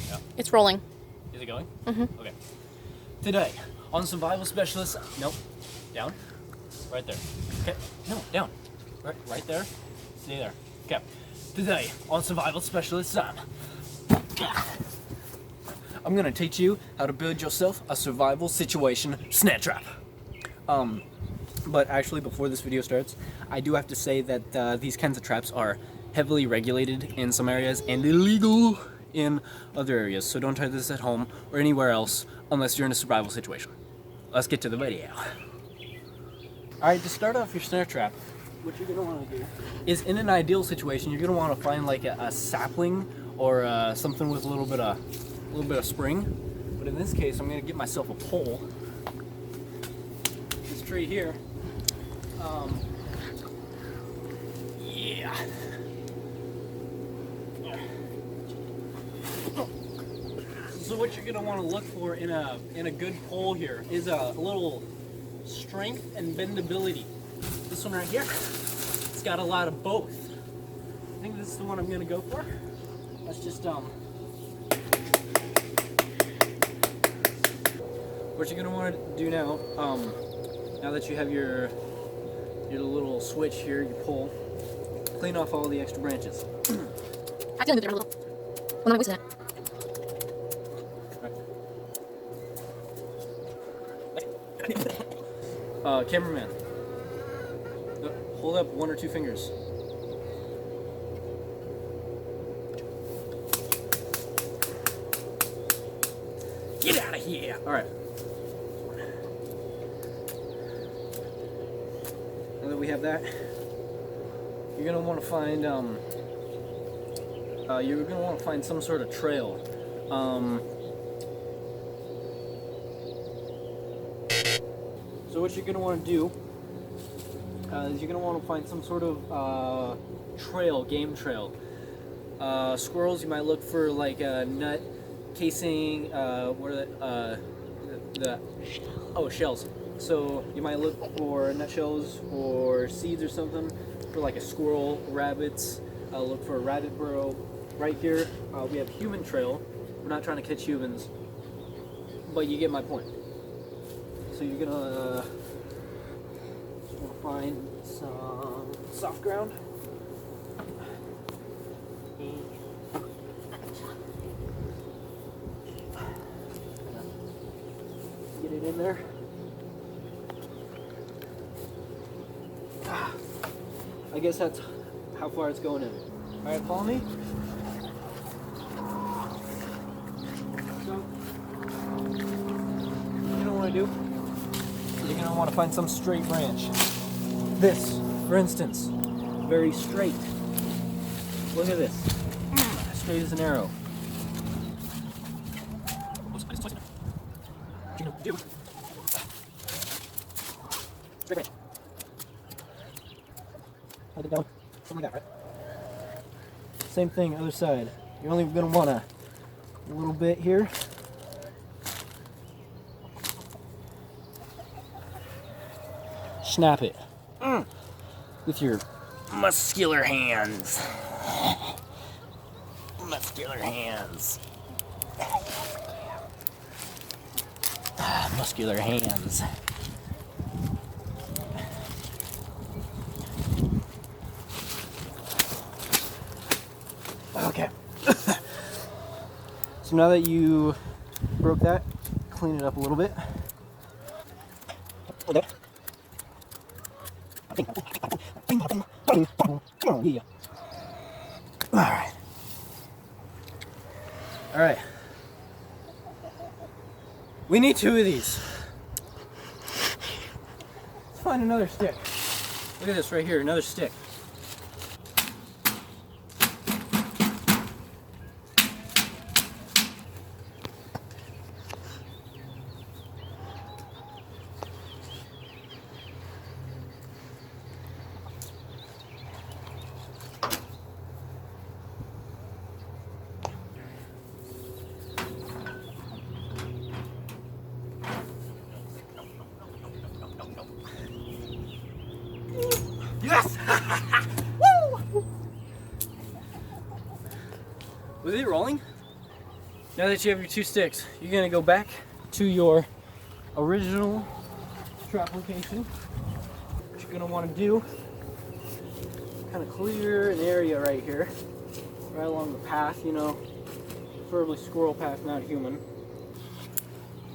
Yeah. It's rolling. Is it going? Mm-hmm. Okay. Today, on Survival Specialist... Nope. Down. Right there. Okay. No, down. Right there. Stay there. Okay. Today, on Survival Specialist Sam, I'm gonna teach you how to build yourself a survival situation snare trap. But actually, before this video starts, I do have to say that these kinds of traps are heavily regulated in some areas and illegal in other areas, so don't try this at home or anywhere else unless you're in a survival situation. Let's get to the video. Alright, to start off your snare trap, what you're going to want to do is, in an ideal situation, you're going to want to find like a sapling or something with a little bit of spring. But in this case, I'm going to get myself a pole. This tree here. Yeah. So what you're gonna want to look for in a good pole here is a little strength and bendability. This one right here, it's got a lot of both. I think this is the one I'm gonna go for. Let's just what you're gonna want to do now, now that you have your little switch here, your pole, clean off all the extra branches. I feel like a little. When I wasted it. Cameraman, hold up one or two fingers. Get out of here! Alright. Now that we have that, you're gonna want to find some sort of trail. So what you're going to want to do is you're going to want to find some sort of trail, game trail. Squirrels, you might look for like a nut casing, shells. So you might look for nut shells or seeds or something for like a squirrel, rabbits. Look for a rabbit burrow. Right here, we have human trail. We're not trying to catch humans, but you get my point. So you're gonna find some soft ground. Get it in there. I guess that's how far it's going in. Alright, follow me. So, you know what I do? You're going to want to find some straight branch. This, for instance, very straight. Look at this. Straight as an arrow. Straight branch. Hold it down. Something like that, right? Same thing, other side. You're only going to want a little bit here. Snap it with your muscular hands. Muscular hands. Muscular hands. Okay. So now that you broke that, clean it up a little bit. Okay. Alright. Alright. We need two of these. Let's find another stick. Look at this right here, another stick. Yes! Woo! Was it rolling? Now that you have your 2 sticks, you're gonna go back to your original trap location. What you're gonna want to do, kind of clear an area right here, right along the path, you know, preferably squirrel path, not human.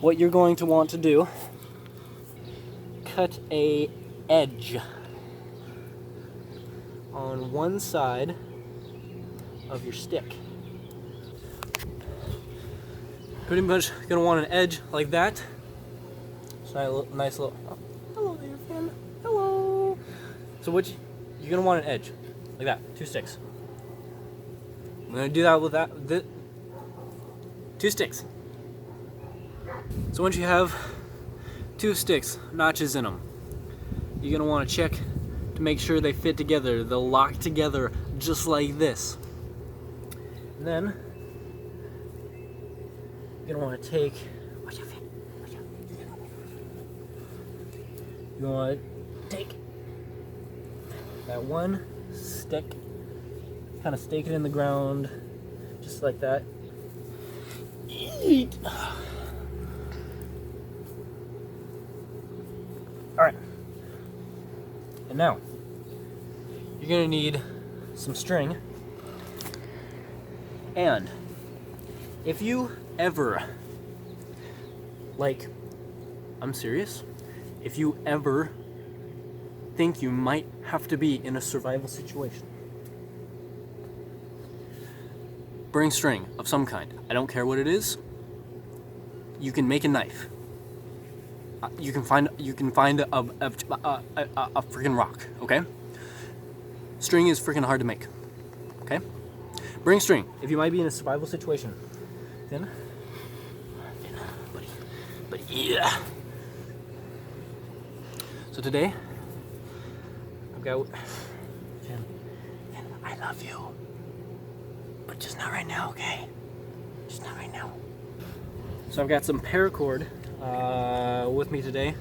What you're going to want to do, cut a edge on one side of your stick. Pretty much gonna want an edge like that. So nice little. Oh, hello there, Finn. Hello. So you're gonna want an edge like that. 2 sticks. I'm gonna do that with that. 2 sticks. So once you have 2 sticks, notches in them, you're gonna want to check to make sure they fit together. They'll lock together just like this. And then you're gonna want to take. Watch out, Finn. Watch out. You want to take that one stick, kind of stake it in the ground, just like that. Eat. Alright. And now, you're going to need some string. And if you ever, like, I'm serious, if you ever think you might have to be in a survival situation, bring string of some kind. I don't care what it is. You can make a knife. You can find a freaking rock, okay? String is freaking hard to make, okay? Bring string if you might be in a survival situation. Then, buddy, yeah. So today, I've got. Finn, I love you, but just not right now, okay? Just not right now. So I've got some paracord with me today.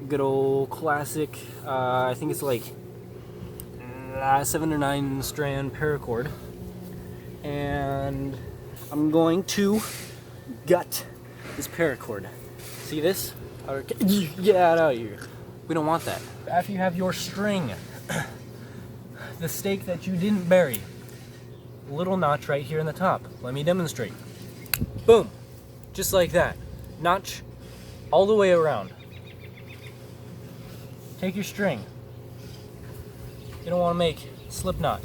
Good old classic, I think it's like 7 or 9 strand paracord. And I'm going to gut this paracord. See this? Get out of here. We don't want that. After you have your string, the stake that you didn't bury, little notch right here in the top. Let me demonstrate. Boom. Just like that. Notch all the way around. Take your string. You don't want to make slip knot.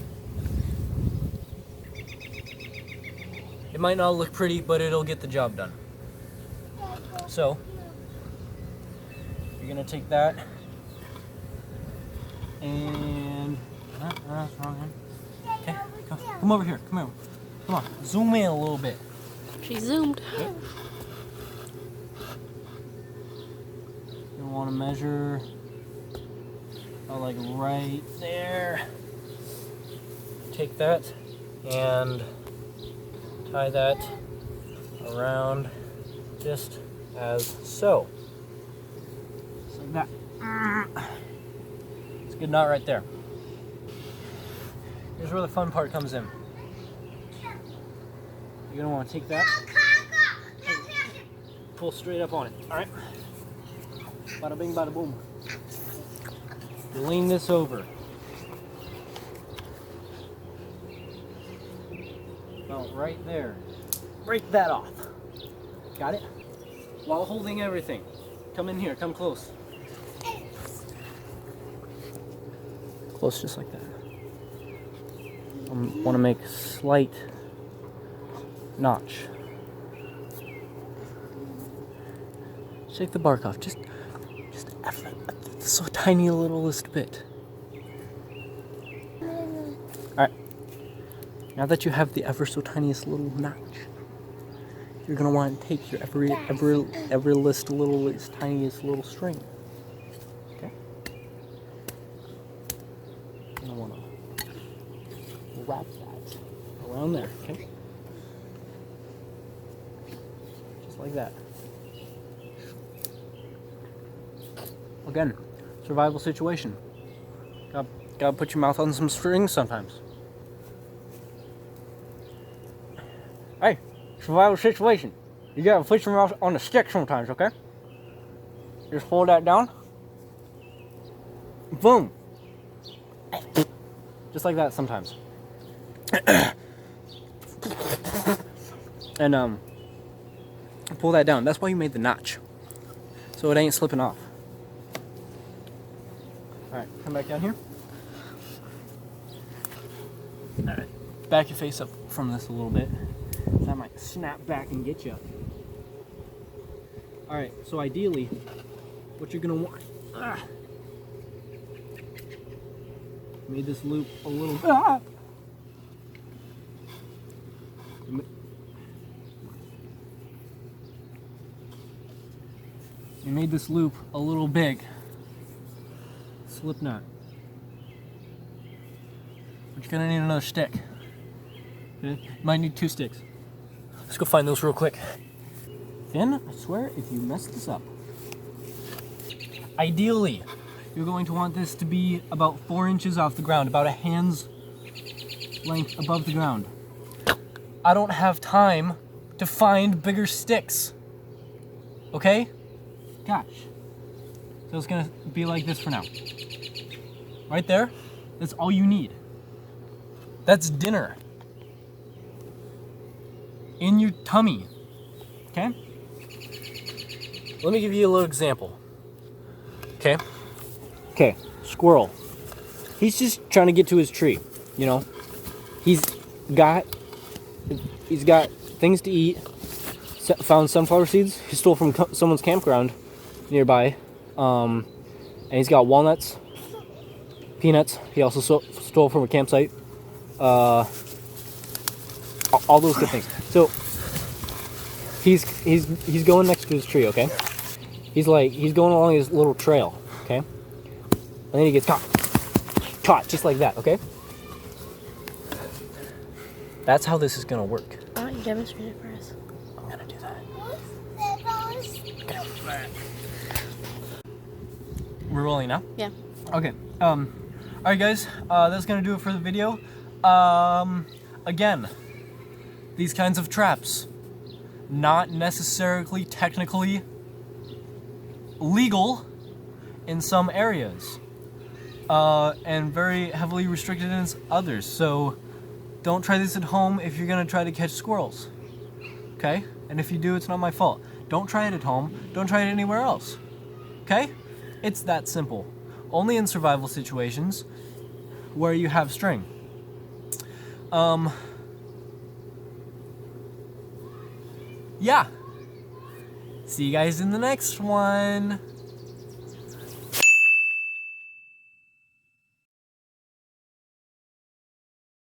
It might not look pretty, but it'll get the job done. So, you're going to take that and... Okay, come over here. Come on, zoom in a little bit. She zoomed. Okay. You want to measure like right there. Take that and tie that around just as so. Just like that. It's a good knot right there. Here's where the fun part comes in. You're gonna want to take that and pull straight up on it. Alright? Bada bing, bada boom. You lean this over. About right there. Break that off. Got it? While holding everything. Come in here, come close. Close just like that. I want to make a slight notch. Shake the bark off, just so tiny littlest bit. Alright. Now that you have the ever so tiniest little notch, you're gonna want to take your every littlest tiniest little string. Okay? You're gonna wanna wrap that around there, okay? Just like that. Again, survival situation. Gotta put your mouth on some strings sometimes. Hey, survival situation. You gotta fish them out on the stick sometimes, okay? Just hold that down. Boom. Just like that sometimes. And pull that down. That's why you made the notch. So it ain't slipping off. Alright, come back down here. Alright, back your face up from this a little bit. That might snap back and get you. Alright, so ideally, what you're gonna want. Made this loop a little. You made this loop a little big. Slip knot. But you're gonna need another stick. Okay? You might need 2 sticks. Let's go find those real quick. Then, I swear, if you mess this up, ideally, you're going to want this to be about 4 inches off the ground, about a hand's length above the ground. I don't have time to find bigger sticks. Okay? Gosh. So it's gonna be like this for now. Right there, that's all you need. That's dinner. In your tummy. Okay? Let me give you a little example. Okay? Okay, squirrel. He's just trying to get to his tree, you know? He's got things to eat. Found sunflower seeds he stole from someone's campground nearby. And he's got walnuts, peanuts. He also stole from a campsite. All those good things. So he's going next to his tree, okay? He's going along his little trail, okay? And then he gets caught just like that, okay? That's how this is gonna work. Why don't you demonstrate it for us? I'm gonna do that. We're rolling now? Yeah. Okay. Alright guys, that's gonna do it for the video. Again, these kinds of traps, not necessarily technically legal in some areas, and very heavily restricted in others. So don't try this at home if you're gonna try to catch squirrels. Okay? And if you do, it's not my fault. Don't try it at home. Don't try it anywhere else. Okay? It's that simple. Only in survival situations where you have string. Yeah. See you guys in the next one.